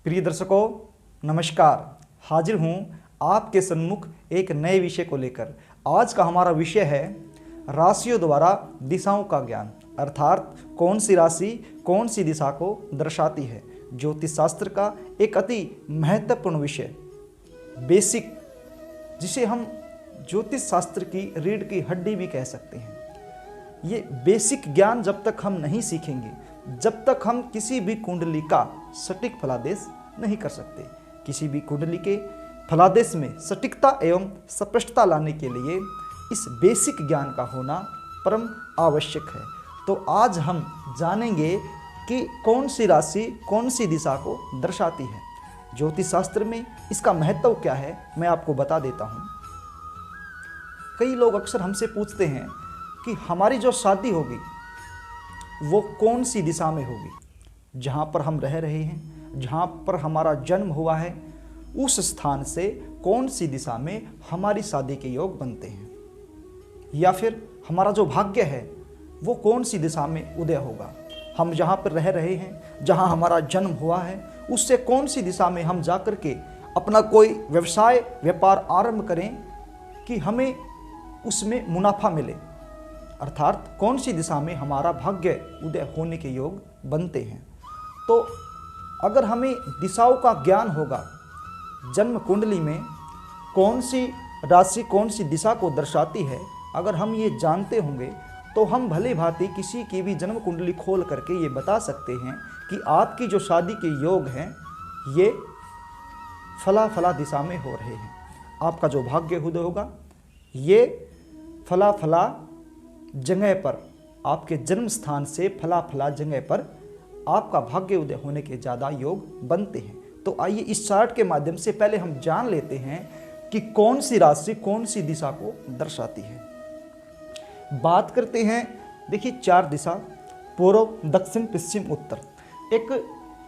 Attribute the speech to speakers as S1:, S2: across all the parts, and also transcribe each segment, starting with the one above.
S1: प्रिय दर्शकों नमस्कार। हाजिर हूँ आपके सन्मुख एक नए विषय को लेकर। आज का हमारा विषय है राशियों द्वारा दिशाओं का ज्ञान, अर्थात कौन सी राशि कौन सी दिशा को दर्शाती है। ज्योतिष शास्त्र का एक अति महत्वपूर्ण विषय, बेसिक, जिसे हम ज्योतिष शास्त्र की रीढ़ की हड्डी भी कह सकते हैं। ये बेसिक ज्ञान जब तक हम नहीं सीखेंगे, जब तक हम किसी भी कुंडली का सटीक फलादेश नहीं कर सकते। किसी भी कुंडली के फलादेश में सटीकता एवं स्पष्टता लाने के लिए इस बेसिक ज्ञान का होना परम आवश्यक है। तो आज हम जानेंगे कि कौन सी राशि कौन सी दिशा को दर्शाती है। ज्योतिष शास्त्र में इसका महत्व क्या है, मैं आपको बता देता हूँ। कई लोग अक्सर हमसे पूछते हैं कि हमारी जो शादी होगी वो कौन सी दिशा में होगी। जहाँ पर हम रह रहे हैं, जहाँ पर हमारा जन्म हुआ है, उस स्थान से कौन सी दिशा में हमारी शादी के योग बनते हैं, या फिर हमारा जो भाग्य है वो कौन सी दिशा में उदय होगा। हम जहाँ पर रह रहे हैं, जहाँ हमारा जन्म हुआ है, उससे कौन सी दिशा में हम जा कर के अपना कोई व्यवसाय व्यापार आरंभ करें कि हमें उसमें मुनाफा मिले, अर्थात कौन सी दिशा में हमारा भाग्य उदय होने के योग बनते हैं। तो अगर हमें दिशाओं का ज्ञान होगा, जन्म कुंडली में कौन सी राशि कौन सी दिशा को दर्शाती है, अगर हम ये जानते होंगे तो हम भली भांति किसी की भी जन्म कुंडली खोल करके ये बता सकते हैं कि आपकी जो शादी के योग हैं ये फला फला दिशा में हो रहे हैं। आपका जो भाग्य उदय होगा ये फला फला जगह पर, आपके जन्म स्थान से फला फला जगह पर आपका भाग्य उदय होने के ज़्यादा योग बनते हैं। तो आइए इस चार्ट के माध्यम से पहले हम जान लेते हैं कि कौन सी राशि कौन सी दिशा को दर्शाती है। बात करते हैं, देखिए 4 दिशा, पूर्व दक्षिण पश्चिम उत्तर। एक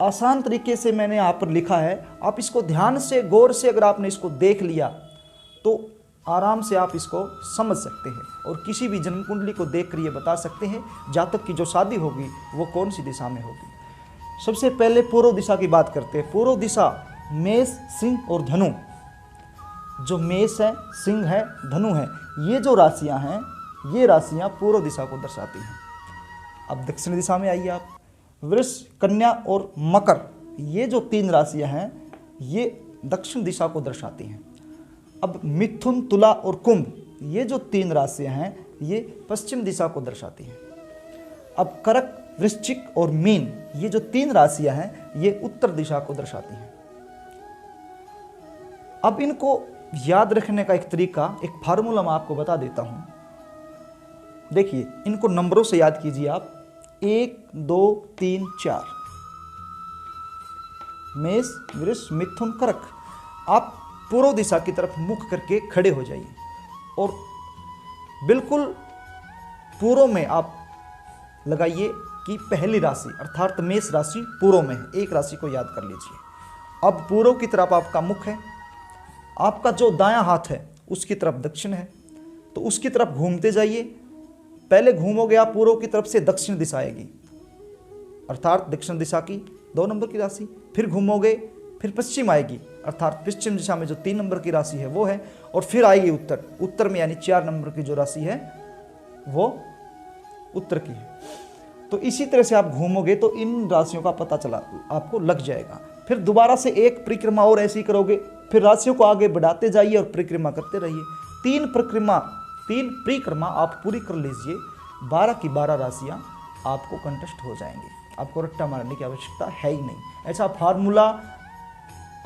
S1: आसान तरीके से मैंने यहाँ पर लिखा है, आप इसको ध्यान से गौर से अगर आपने इसको देख लिया तो आराम से आप इसको समझ सकते हैं और किसी भी जन्म कुंडली को देख कर ये बता सकते हैं जातक की जो शादी होगी वो कौन सी दिशा में होगी। सबसे पहले पूर्व दिशा की बात करते हैं। पूर्व दिशा मेष, सिंह और धनु। जो मेष है, सिंह है, धनु है, ये जो राशियां हैं ये राशियां पूर्व दिशा को दर्शाती हैं। अब दक्षिण दिशा में आइए आप, वृष, कन्या और मकर, ये जो 3 राशियां हैं ये दक्षिण दिशा को दर्शाती हैं। अब मिथुन, तुला और कुंभ, ये जो 3 राशियां हैं ये पश्चिम दिशा को दर्शाती हैं। अब कर्क, वृश्चिक और मीन, ये जो 3 राशियां हैं ये उत्तर दिशा को दर्शाती हैं। अब इनको याद रखने का एक तरीका, एक फार्मूला मैं आपको बता देता हूं। देखिए, इनको नंबरों से याद कीजिए आप, 1 2 3 4। मेष, वृष, मिथुन, कर्क। आप पूर्व दिशा की तरफ मुख करके खड़े हो जाइए और बिल्कुल पूर्व में आप लगाइए कि पहली राशि अर्थात मेष राशि पूर्व में है। एक राशि को याद कर लीजिए। अब पूर्व की तरफ आपका मुख है, आपका जो दायां हाथ है उसकी तरफ दक्षिण है, तो उसकी तरफ घूमते जाइए। पहले घूमोगे आप पूर्व की तरफ से दक्षिण दिशा आएगी, अर्थात दक्षिण दिशा की 2 नंबर की राशि। फिर घूमोगे, फिर पश्चिम आएगी, अर्थात पश्चिम दिशा में जो 3 नंबर की राशि है वो है, और फिर आएगी उत्तर। उत्तर में यानी 4 नंबर की जो राशि है वो उत्तर की है। तो इसी तरह से आप घूमोगे तो इन राशियों का पता चला आपको लग जाएगा। फिर दोबारा से एक परिक्रमा और ऐसी करोगे, फिर राशियों को आगे बढ़ाते जाइए और परिक्रमा करते रहिए। 3 परिक्रमा आप पूरी कर लीजिए, 12 की 12 राशियाँ आपको कंठस्थ हो जाएंगी। आपको रट्टा मारने की आवश्यकता है ही नहीं। ऐसा फार्मूला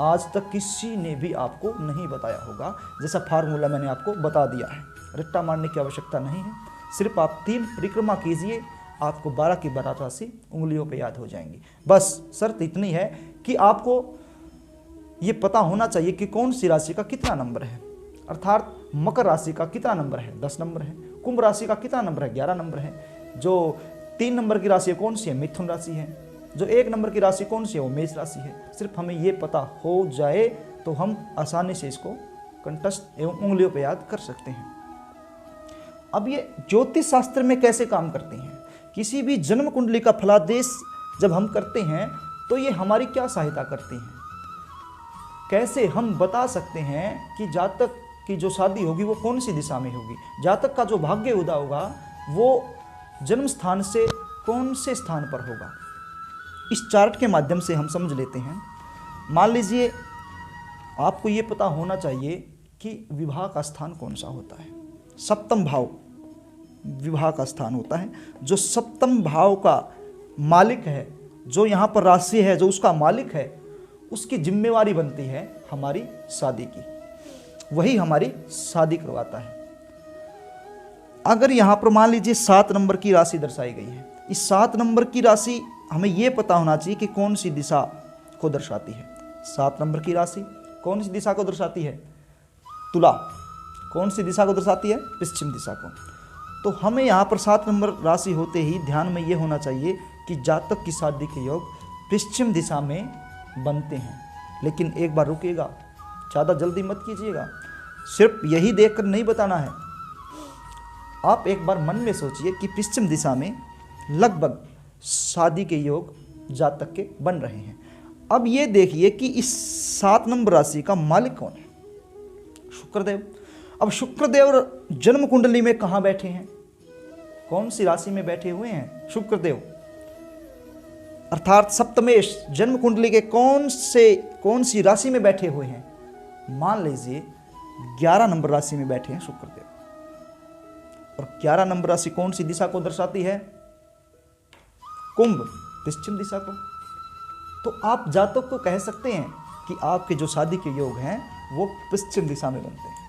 S1: आज तक किसी ने भी आपको नहीं बताया होगा जैसा फार्मूला मैंने आपको बता दिया है। रट्टा मारने की आवश्यकता नहीं है, सिर्फ आप 3 परिक्रमा कीजिए, आपको 12 की 12 राशि उंगलियों पे याद हो जाएंगी। बस शर्त इतनी है कि आपको ये पता होना चाहिए कि कौन सी राशि का कितना नंबर है, अर्थात मकर राशि का कितना नंबर है, 10 नंबर है। कुंभ राशि का कितना नंबर है, 11 नंबर है। जो 3 नंबर की राशि कौन सी है, मिथुन राशि है। जो 1 नंबर की राशि कौन सी है, वो मेष राशि है। सिर्फ हमें ये पता हो जाए तो हम आसानी से इसको कंठस्थ एवं उंगलियों पर याद कर सकते हैं। अब ये ज्योतिष शास्त्र में कैसे काम करती हैं। किसी भी जन्म कुंडली का फलादेश जब हम करते हैं तो ये हमारी क्या सहायता करती हैं? कैसे हम बता सकते हैं कि जातक की जो शादी होगी वो कौन सी दिशा में होगी, जातक का जो भाग्य उदय होगा वो जन्म स्थान से कौन से स्थान पर होगा? इस चार्ट के माध्यम से हम समझ लेते हैं। मान लीजिए आपको ये पता होना चाहिए कि विवाह का स्थान कौन सा होता है। सप्तम भाव विवाह का स्थान होता है। जो सप्तम भाव का मालिक है, जो यहाँ पर राशि है, जो उसका मालिक है, उसकी जिम्मेवारी बनती है हमारी शादी की, वही हमारी शादी करवाता है। अगर यहाँ पर मान लीजिए 7 नंबर की राशि दर्शाई गई है, इस 7 नंबर की राशि हमें ये पता होना चाहिए कि कौन सी दिशा को दर्शाती है। 7 नंबर की राशि कौन सी दिशा को दर्शाती है? तुला। कौन सी दिशा को दर्शाती है? पश्चिम दिशा को। तो हमें यहाँ पर 7 नंबर राशि होते ही ध्यान में ये होना चाहिए कि जातक की शादी के योग पश्चिम दिशा में बनते हैं। लेकिन एक बार रुकिएगा, ज़्यादा जल्दी मत कीजिएगा। सिर्फ यही देखकर नहीं बताना है, आप एक बार मन में सोचिए कि पश्चिम दिशा में लगभग शादी के योग जातक के बन रहे हैं। अब ये देखिए कि इस 7 नंबर राशि का मालिक कौन है? शुक्रदेव। अब शुक्रदेव जन्म कुंडली में कहाँ बैठे हैं? कौन सी राशि में बैठे हुए हैं शुक्रदेव? अर्थात सप्तमेश जन्म कुंडली के कौन सी राशि में बैठे हुए हैं? मान लीजिए 11 नंबर राशि में बैठे हैं शुक्रदेव। और 11 नंबर राशि कौन सी दिशा को दर्शाती है? कुंभ, पश्चिम दिशा को। तो आप जातक को कह सकते हैं कि आपके जो शादी के योग हैं वो पश्चिम दिशा में बनते हैं।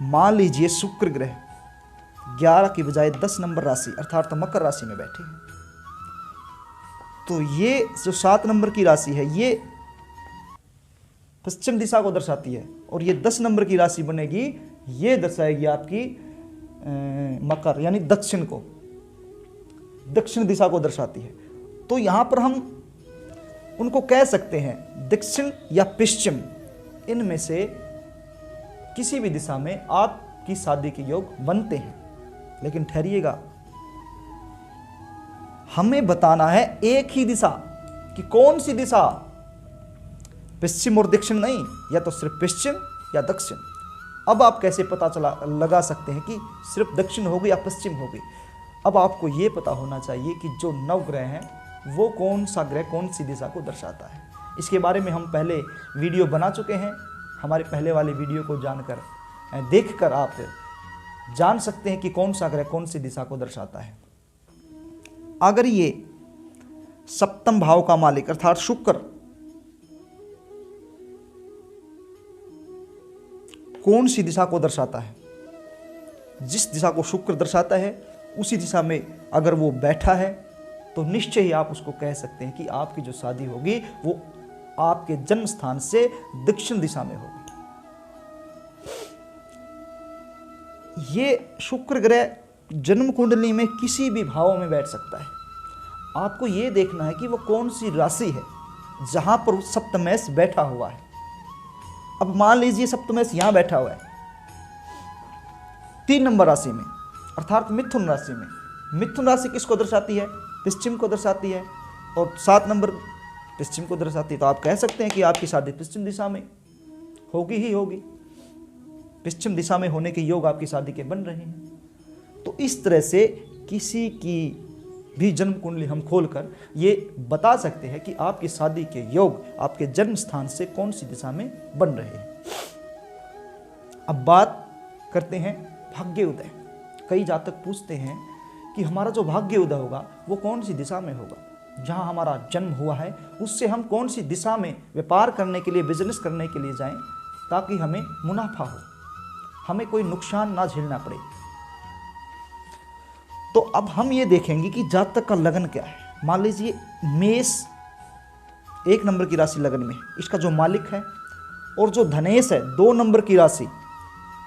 S1: मान लीजिए शुक्र ग्रह 11 की बजाय 10 नंबर राशि अर्थात मकर राशि में बैठे हैं, तो ये जो 7 नंबर की राशि है ये पश्चिम दिशा को दर्शाती है, और ये 10 नंबर की राशि बनेगी, ये दर्शाएगी आपकी मकर यानी दक्षिण को, दक्षिण दिशा को दर्शाती है। तो यहां पर हम उनको कह सकते हैं दक्षिण या पश्चिम, इनमें से किसी भी दिशा में आपकी शादी के योग बनते हैं। लेकिन ठहरिएगा, हमें बताना है एक ही दिशा कि कौन सी दिशा, पश्चिम और दक्षिण नहीं, या तो सिर्फ पश्चिम या दक्षिण। अब आप कैसे पता लगा सकते हैं कि सिर्फ दक्षिण होगी या पश्चिम होगी? अब आपको यह पता होना चाहिए कि जो नवग्रह हैं वो कौन सा ग्रह कौन सी दिशा को दर्शाता है। इसके बारे में हम पहले वीडियो बना चुके हैं। हमारे पहले वाले वीडियो को जानकर देखकर आप जान सकते हैं कि कौन सा ग्रह कौन सी दिशा को दर्शाता है। अगर ये सप्तम भाव का मालिक अर्थात शुक्र कौन सी दिशा को दर्शाता है, जिस दिशा को शुक्र दर्शाता है उसी दिशा में अगर वो बैठा है तो निश्चय ही आप उसको कह सकते हैं कि आपकी जो शादी होगी वो आपके जन्म स्थान से दक्षिण दिशा में होगी। ये शुक्र ग्रह जन्म कुंडली में किसी भी भाव में बैठ सकता है। आपको ये देखना है कि वो कौन सी राशि है जहां पर सप्तमेश बैठा हुआ है। अब मान लीजिए सप्तमेश यहां बैठा हुआ है 3 नंबर राशि में अर्थात मिथुन राशि में। मिथुन राशि किसको दर्शाती है? पश्चिम को दर्शाती है, और 7 नंबर पश्चिम को दर्शाती है। तो आप कह सकते हैं कि आपकी शादी पश्चिम दिशा में होगी ही होगी। पश्चिम दिशा में होने के योग आपकी शादी के बन रहे हैं। तो इस तरह से किसी की भी जन्म कुंडली हम खोलकर ये बता सकते हैं कि आपकी शादी के योग आपके जन्म स्थान से कौन सी दिशा में बन रहे हैं। अब बात करते हैं भाग्य उदय। कई जातक पूछते हैं कि हमारा जो भाग्य उदय होगा वो कौन सी दिशा में होगा। जहां हमारा जन्म हुआ है उससे हम कौन सी दिशा में व्यापार करने के लिए, बिजनेस करने के लिए जाएं ताकि हमें मुनाफा हो, हमें कोई नुकसान ना झेलना पड़े। तो अब हम ये देखेंगे कि जातक का लगन क्या है। मान लीजिए मेष 1 नंबर की राशि लगन में, इसका जो मालिक है, और जो धनेश है 2 नंबर की राशि,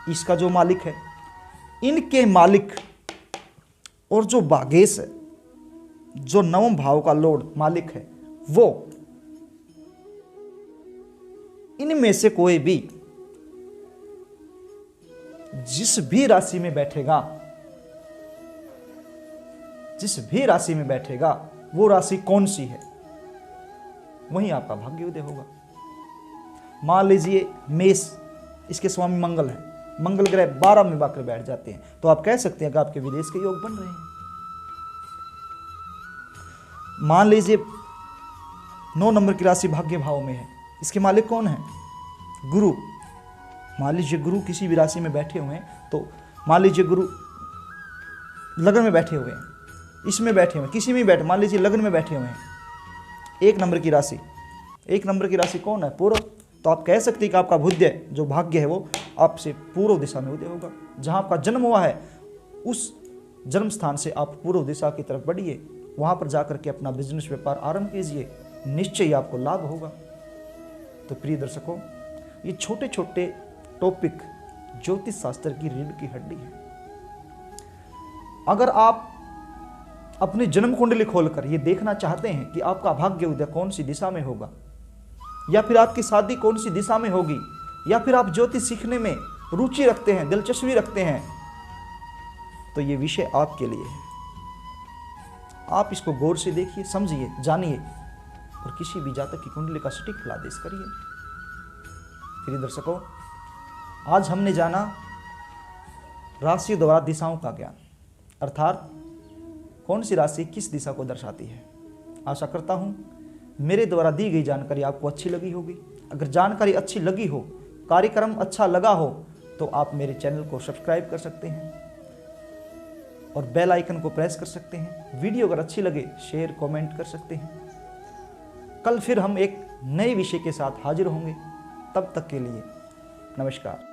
S1: इसका जो मालिक है, इनके मालिक और जो भागेश है जो 9वें भाव का लॉर्ड मालिक है, वो इनमें से कोई भी जिस भी राशि में बैठेगा वो राशि कौन सी है, वहीं आपका भाग्योदय होगा। मान लीजिए मेष, इसके स्वामी मंगल है, मंगल ग्रह 12 में आकर बैठ जाते हैं, तो आप कह सकते हैं कि आपके विदेश के योग बन रहे हैं। मान लीजिए 9 नंबर की राशि भाग्य भाव में है, इसके मालिक कौन है, गुरु। मान लीजिए गुरु किसी भी राशि में बैठे हुए हैं, तो मान लीजिए गुरु लग्न में बैठे हुए हैं, इसमें बैठे हुए हैं, किसी में बैठे, मान लीजिए लग्न में बैठे हुए हैं, 1 नंबर की राशि, 1 नंबर की राशि कौन है, पूर्व। तो आप कह सकते हैं कि आपका बुद्ध जो भाग्य है वो आपसे पूर्व दिशा में उदय होगा। जहां आपका जन्म हुआ है उस जन्म स्थान से आप पूर्व दिशा की तरफ बढ़िए, वहां पर जाकर के अपना बिजनेस व्यापार आरंभ कीजिए, निश्चय ही आपको लाभ होगा। तो प्रिय दर्शकों, ये छोटे छोटे टॉपिक ज्योतिष शास्त्र की रीढ़ की हड्डी है। अगर आप अपनी जन्म कुंडली खोलकर ये देखना चाहते हैं कि आपका भाग्य उदय कौन सी दिशा में होगा, या फिर आपकी शादी कौन सी दिशा में होगी, या फिर आप ज्योतिष सीखने में रुचि रखते हैं, दिलचस्पी रखते हैं, तो ये विषय आपके लिए है। आप इसको गौर से देखिए, समझिए, जानिए और किसी भी जातक की कुंडली का सटीक फलादेश करिए। प्रिय दर्शकों, आज हमने जाना राशियों द्वारा दिशाओं का ज्ञान, अर्थात कौन सी राशि किस दिशा को दर्शाती है। आशा करता हूं मेरे द्वारा दी गई जानकारी आपको अच्छी लगी होगी। अगर जानकारी अच्छी लगी हो, कार्यक्रम अच्छा लगा हो, तो आप मेरे चैनल को सब्सक्राइब कर सकते हैं और बेल आइकन को प्रेस कर सकते हैं। वीडियो अगर अच्छी लगे शेयर कमेंट कर सकते हैं। कल फिर हम एक नए विषय के साथ हाजिर होंगे। तब तक के लिए नमस्कार।